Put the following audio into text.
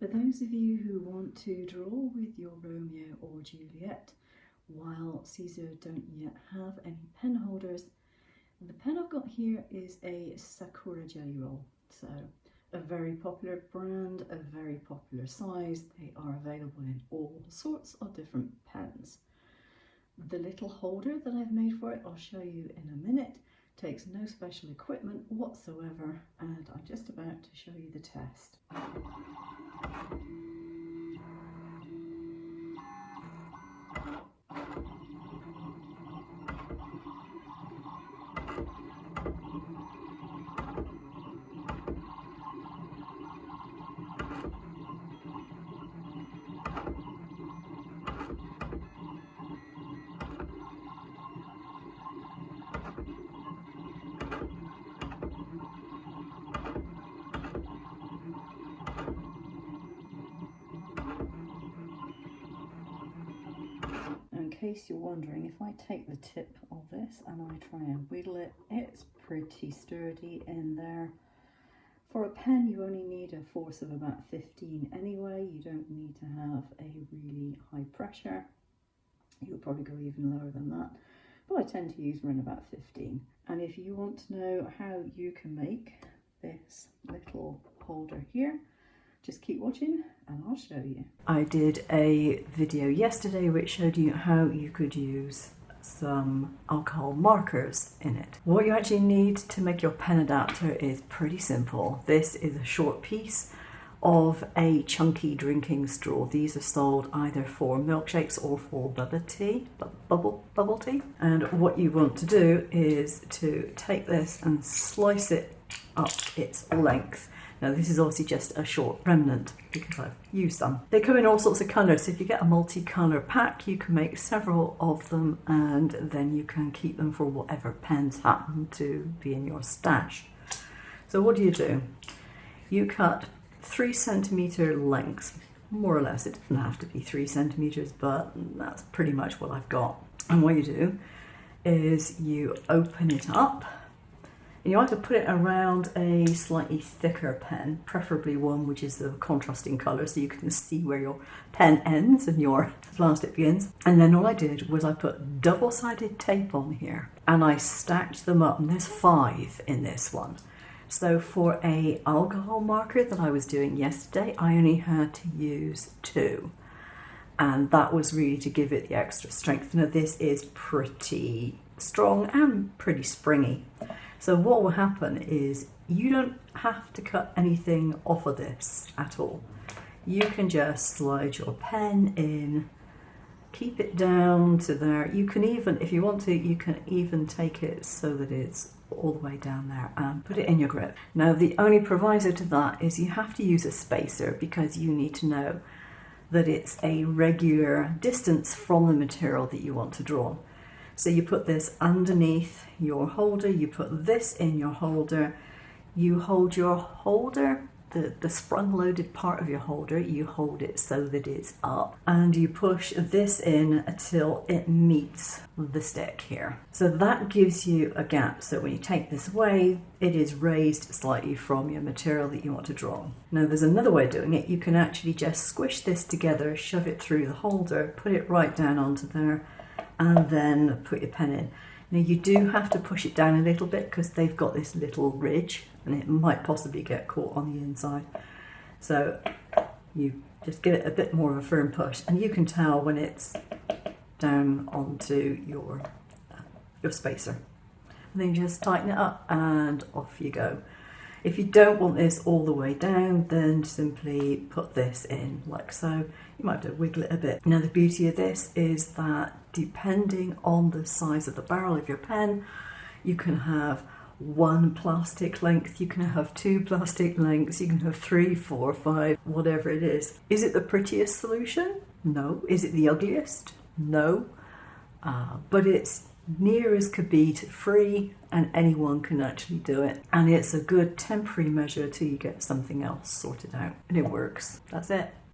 For those of you who want to draw with your Romeo or Juliet, while Siser don't yet have any pen holders, the pen I've got here is a Sakura Jelly Roll. So a very popular brand, a very popular size. They are available in all sorts of different pens. The little holder that I've made for it, I'll show you in a minute, takes no special equipment whatsoever, and I'm just about to show you the test. In case you're wondering, if I take the tip of this and I try and wiggle it, it's pretty sturdy in there. For a pen you only need a force of about 15 anyway. You don't need to have a really high pressure. You'll probably go even lower than that, but I tend to use around about 15. And if you want to know how you can make this little holder here, just keep watching and I'll show you. I did a video yesterday which showed you how you could use some alcohol markers in it. What you actually need to make your pen adapter is pretty simple. This is a short piece of a chunky drinking straw. These are sold either for milkshakes or for bubble tea. And what you want to do is to take this and slice it up its length. Now this is obviously just a short remnant because I've used some. They come in all sorts of colours, so if you get a multicolour pack you can make several of them and then you can keep them for whatever pens happen to be in your stash. So what do? You cut 3 centimetre lengths, more or less. It doesn't have to be 3 centimetres, but that's pretty much what I've got. And what you do is you open it up. And you like to put it around a slightly thicker pen, preferably one which is of contrasting colour so you can see where your pen ends and your plastic begins. And then all I did was I put double-sided tape on here and I stacked them up, and there's 5 in this one. So for a alcohol marker that I was doing yesterday, I only had to use 2. And that was really to give it the extra strength. Now this is pretty strong and pretty springy. So what will happen is you don't have to cut anything off of this at all. You can just slide your pen in, keep it down to there. You can even, if you want to, you can even take it so that it's all the way down there and put it in your grip. Now the only proviso to that is you have to use a spacer because you need to know that it's a regular distance from the material that you want to draw. So you put this underneath your holder, you put this in your holder, you hold your holder, the sprung-loaded part of your holder, you hold it so that it's up, and you push this in until it meets the stick here. So that gives you a gap, so when you take this away, it is raised slightly from your material that you want to draw. Now there's another way of doing it. You can actually just squish this together, shove it through the holder, put it right down onto there, and then put your pen in. Now you do have to push it down a little bit because they've got this little ridge and it might possibly get caught on the inside. So you just give it a bit more of a firm push and you can tell when it's down onto your spacer. And then you just tighten it up and off you go. If you don't want this all the way down, then simply put this in like so. You might have to wiggle it a bit. Now the beauty of this is that depending on the size of the barrel of your pen, you can have 1 plastic length, you can have 2 plastic lengths, you can have 3, 4, 5, whatever it is. Is it the prettiest solution? No. Is it the ugliest? No. But it's near as could be free and anyone can actually do it. And it's a good temporary measure till you get something else sorted out. And it works. That's it.